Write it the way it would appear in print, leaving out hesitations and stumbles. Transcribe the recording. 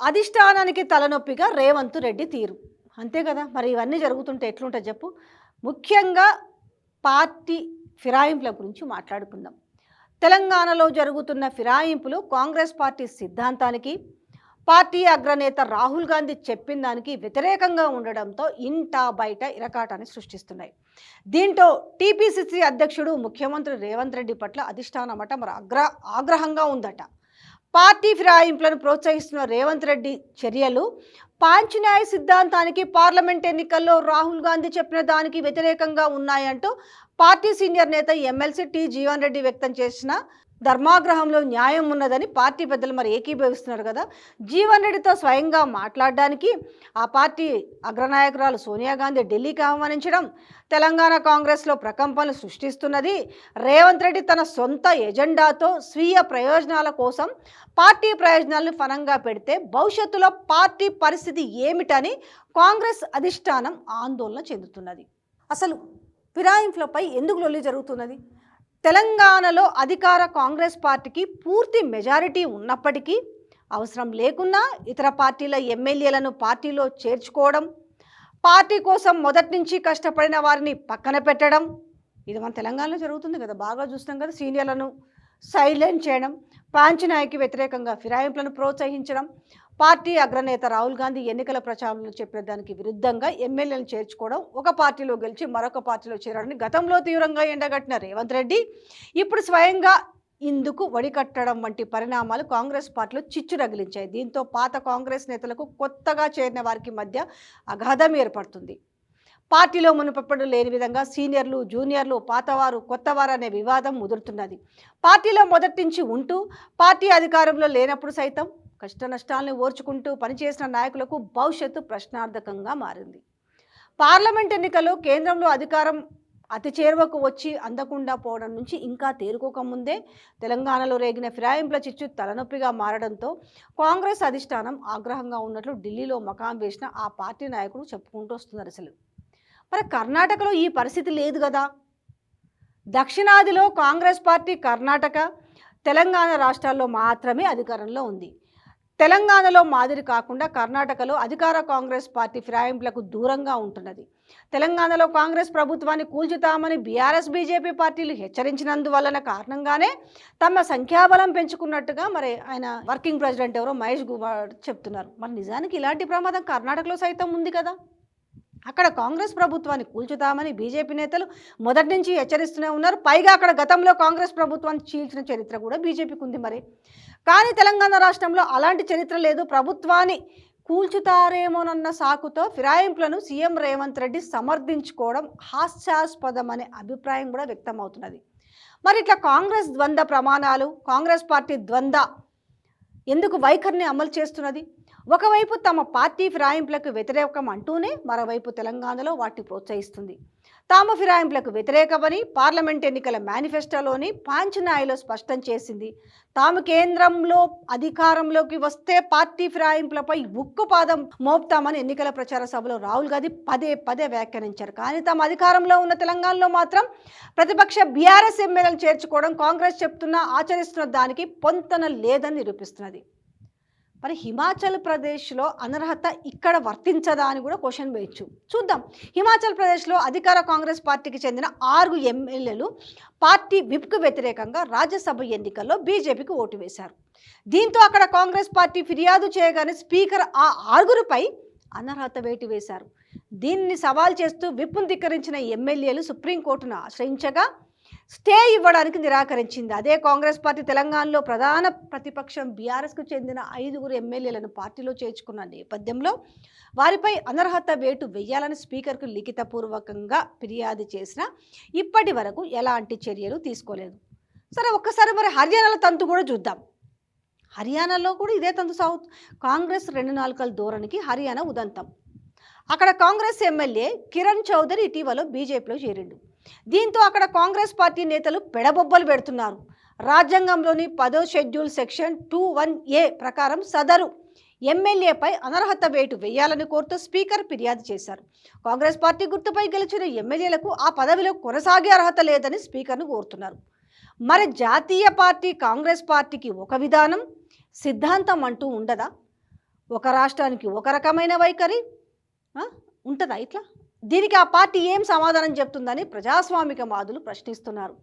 అధిష్టానానికి తలనొప్పిగా రేవంత్ రెడ్డి తీరు. అంతే కదా! మరి ఇవన్నీ జరుగుతుంటే ఎట్లుంటది చెప్పు? ముఖ్యంగా పార్టీ ఫిరాయింపుల గురించి మాట్లాడుకుందాం. తెలంగాణలో జరుగుతున్న ఫిరాయింపులు కాంగ్రెస్ పార్టీ సిద్ధాంతానికి, పార్టీ అగ్రనేత రాహుల్ గాంధీ చెప్పిన దానికి వ్యతిరేకంగా ఉండడంతో ఇంటా బయట ఇరకాటాన్ని సృష్టిస్తున్నాయి. దీంతో టీపీసీసీ అధ్యక్షుడు ముఖ్యమంత్రి రేవంత్ రెడ్డి పట్ల అధిష్టానమట మరి ఆగ్రహంగా ఉందట. పార్టీ ఫిరాయింపులను ప్రోత్సహిస్తున్న రేవంత్ రెడ్డి చర్యలు పాంచన్యాయ సిద్ధాంతానికి, పార్లమెంట్ ఎన్నికల్లో రాహుల్ గాంధీ చెప్పిన దానికి వ్యతిరేకంగా ఉన్నాయంటూ పార్టీ సీనియర్ నేత ఎమ్మెల్సీ టి జీవన్ రెడ్డి వ్యక్తం చేసిన ధర్మాగ్రహంలో న్యాయం ఉన్నదని పార్టీ పెద్దలు మరి ఏకీభవిస్తున్నారు కదా. జీవన్ రెడ్డితో స్వయంగా మాట్లాడడానికి ఆ పార్టీ అగ్రనాయకురాలు సోనియా గాంధీ ఢిల్లీకి ఆహ్వానించడం, తెలంగాణ కాంగ్రెస్లో ప్రకంపనలు సృష్టిస్తున్నది. రేవంత్ రెడ్డి తన సొంత ఎజెండాతో స్వీయ ప్రయోజనాల కోసం పార్టీ ప్రయోజనాలను ఫలంగా పెడితే భవిష్యత్తులో పార్టీ పరిస్థితి ఏమిటని కాంగ్రెస్ అధిష్టానం ఆందోళన చెందుతున్నది. అసలు ఫిరాయింపులపై ఎందుకు లొల్లి జరుగుతున్నది? తెలంగాణలో అధికార కాంగ్రెస్ పార్టీకి పూర్తి మెజారిటీ ఉన్నప్పటికీ అవసరం లేకున్నా ఇతర పార్టీల ఎమ్మెల్యేలను పార్టీలో చేర్చుకోవడం, పార్టీ కోసం మొదటి నుంచి కష్టపడిన వారిని పక్కన పెట్టడం, ఇది మన తెలంగాణలో జరుగుతుంది కదా, బాగా చూస్తున్నాం కదా. సీనియర్లను సైలెంట్ చేయడం, పాంచన్యాయకి వ్యతిరేకంగా ఫిరాయింపులను ప్రోత్సహించడం, పార్టీ అగ్రనేత రాహుల్ గాంధీ ఎన్నికల ప్రచారంలో చెప్పిన దానికి విరుద్ధంగా ఎమ్మెల్యేలను చేర్చుకోవడం, ఒక పార్టీలో గెలిచి మరొక పార్టీలో చేరడాన్ని గతంలో తీవ్రంగా ఎండగట్టిన రేవంత్ రెడ్డి ఇప్పుడు స్వయంగా ఇందుకు వడికట్టడం వంటి పరిణామాలు కాంగ్రెస్ పార్టీలో చిచ్చు రగిలించాయి. దీంతో పాత కాంగ్రెస్ నేతలకు కొత్తగా చేరిన వారికి మధ్య అగాధం ఏర్పడుతుంది. పార్టీలో మునుపప్పుడు లేని విధంగా సీనియర్లు, జూనియర్లు, పాతవారు, కొత్తవారు అనే వివాదం ముదురుతున్నది. పార్టీలో మొదటి నుంచి ఉంటూ పార్టీ అధికారంలో లేనప్పుడు సైతం కష్ట నష్టాలను ఓర్చుకుంటూ పనిచేసిన నాయకులకు భవిష్యత్తు ప్రశ్నార్థకంగా మారింది. పార్లమెంట్ ఎన్నికల్లో కేంద్రంలో అధికారం అతి చేరువకు వచ్చి అందకుండా పోవడం నుంచి ఇంకా తేరుకోకముందే తెలంగాణలో రేగిన ఫిరాయింపుల చిచ్చు తలనొప్పిగా మారడంతో కాంగ్రెస్ అధిష్టానం ఆగ్రహంగా ఉన్నట్లు ఢిల్లీలో మకాం వేసిన ఆ పార్టీ నాయకుడు చెప్పుకుంటూ వస్తున్నారు. అసలు మరి కర్ణాటకలో ఈ పరిస్థితి లేదు కదా. దక్షిణాదిలో కాంగ్రెస్ పార్టీ కర్ణాటక, తెలంగాణ రాష్ట్రాల్లో మాత్రమే అధికారంలో ఉంది. తెలంగాణలో మాదిరి కాకుండా కర్ణాటకలో అధికార కాంగ్రెస్ పార్టీ ఫిరాయింపులకు దూరంగా ఉంటున్నది. తెలంగాణలో కాంగ్రెస్ ప్రభుత్వాన్ని కూల్చుతామని బీఆర్ఎస్, బీజేపీ పార్టీలు హెచ్చరించినందువలన కారణంగానే తమ సంఖ్యాబలం పెంచుకున్నట్టుగా మరి ఆయన వర్కింగ్ ప్రెసిడెంట్ ఎవరో మహేష్ గుబాడ్ చెప్తున్నారు. మరి నిజానికి ఇలాంటి ప్రమాదం కర్ణాటకలో సైతం ఉంది కదా. అక్కడ కాంగ్రెస్ ప్రభుత్వాన్ని కూల్చుతామని బీజేపీ నేతలు మొదటి నుంచి హెచ్చరిస్తూనే ఉన్నారు. పైగా అక్కడ గతంలో కాంగ్రెస్ ప్రభుత్వాన్ని చీల్చిన చరిత్ర కూడా బీజేపీకి ఉంది. మరి కానీ తెలంగాణ రాష్ట్రంలో అలాంటి చరిత్ర లేదు. ప్రభుత్వాన్ని కూల్చుతారేమోనన్న సాకుతో ఫిరాయింపులను సీఎం రేవంత్ రెడ్డి సమర్థించుకోవడం హాస్యాస్పదం అనే అభిప్రాయం కూడా వ్యక్తమవుతున్నది. మరి ఇట్లా కాంగ్రెస్ ద్వంద్వ ప్రమాణాలు, కాంగ్రెస్ పార్టీ ద్వంద్వ ఎందుకు వైఖరిని అమలు చేస్తున్నది? ఒకవైపు తమ పార్టీ ఫిరాయింపులకు వ్యతిరేకం అంటూనే మరోవైపు తెలంగాణలో వాటిని ప్రోత్సహిస్తుంది. తాము ఫిరాయింపులకు వ్యతిరేకమని పార్లమెంట్ ఎన్నికల మేనిఫెస్టోలోని పాంచన్యాయలో స్పష్టం చేసింది. తాము కేంద్రంలో అధికారంలోకి వస్తే పార్టీ ఫిరాయింపులపై ఉక్కుపాదం మోపుతామని ఎన్నికల ప్రచార సభలో రాహుల్ గాంధీ పదే పదే వ్యాఖ్యానించారు. కానీ తాము అధికారంలో ఉన్న తెలంగాణలో మాత్రం ప్రతిపక్ష బీఆర్ఎస్ ఎమ్మెల్యేలను చేర్చుకోవడం కాంగ్రెస్ చెప్తున్నా ఆచరిస్తున్న దానికి పొంతన లేదని నిరూపిస్తున్నది. మరి హిమాచల్ ప్రదేశ్లో అనర్హత ఇక్కడ వర్తించదా అని కూడా క్వశ్చన్ వేయచ్చు. చూద్దాం. హిమాచల్ ప్రదేశ్లో అధికార కాంగ్రెస్ పార్టీకి చెందిన 6 ఎమ్మెల్యేలు పార్టీ విప్కు వ్యతిరేకంగా రాజ్యసభ ఎన్నికల్లో బీజేపీకి ఓటు వేశారు. దీంతో అక్కడ కాంగ్రెస్ పార్టీ ఫిర్యాదు చేయగానే స్పీకర్ ఆ 6గురిపై అనర్హత వేటు వేశారు. దీన్ని సవాల్ చేస్తూ విప్ను ధిక్కరించిన ఎమ్మెల్యేలు సుప్రీంకోర్టును ఆశ్రయించగా స్టే ఇవ్వడానికి నిరాకరించింది. అదే కాంగ్రెస్ పార్టీ తెలంగాణలో ప్రధాన ప్రతిపక్షం బీఆర్ఎస్కు చెందిన 5 ఎమ్మెల్యేలను పార్టీలో చేర్చుకున్న నేపథ్యంలో వారిపై అనర్హత వేటు వేయాలని స్పీకర్కు లిఖితపూర్వకంగా ఫిర్యాదు చేసినా ఇప్పటి వరకు ఎలాంటి చర్యలు తీసుకోలేదు. సరే, ఒక్కసారి మరి హర్యానాలో తంతు కూడా చూద్దాం. హర్యానాలో కూడా ఇదే తంతు సాగుతుంది. కాంగ్రెస్ 2 నాలుకల ధోరణికి హర్యానా ఉదంతం. అక్కడ కాంగ్రెస్ ఎమ్మెల్యే కిరణ్ చౌదరి ఇటీవల బీజేపీలో చేరిండు. దీంతో అక్కడ కాంగ్రెస్ పార్టీ నేతలు పెడబొబ్బలు పెడుతున్నారు. రాజ్యాంగంలోని 10వ షెడ్యూల్ సెక్షన్ 21A ప్రకారం సదరు ఎమ్మెల్యేపై అనర్హత వేటు వేయాలని కోరుతూ స్పీకర్ ఫిర్యాదు చేశారు. కాంగ్రెస్ పార్టీ గుర్తుపై గెలిచిన ఎమ్మెల్యేలకు ఆ పదవిలో కొనసాగే అర్హత లేదని స్పీకర్ను కోరుతున్నారు. మరి జాతీయ పార్టీ కాంగ్రెస్ పార్టీకి ఒక విధానం, సిద్ధాంతం అంటూ ఉండదా? ఒక రాష్ట్రానికి ఒక రకమైన వైఖరి ఆ? ఉంటుందా ఇట్లా? దీనికి ఆ పార్టీ ఏం సమాధానం చెప్తుందని ప్రజాస్వామిక వాదులు ప్రశ్నిస్తున్నారు.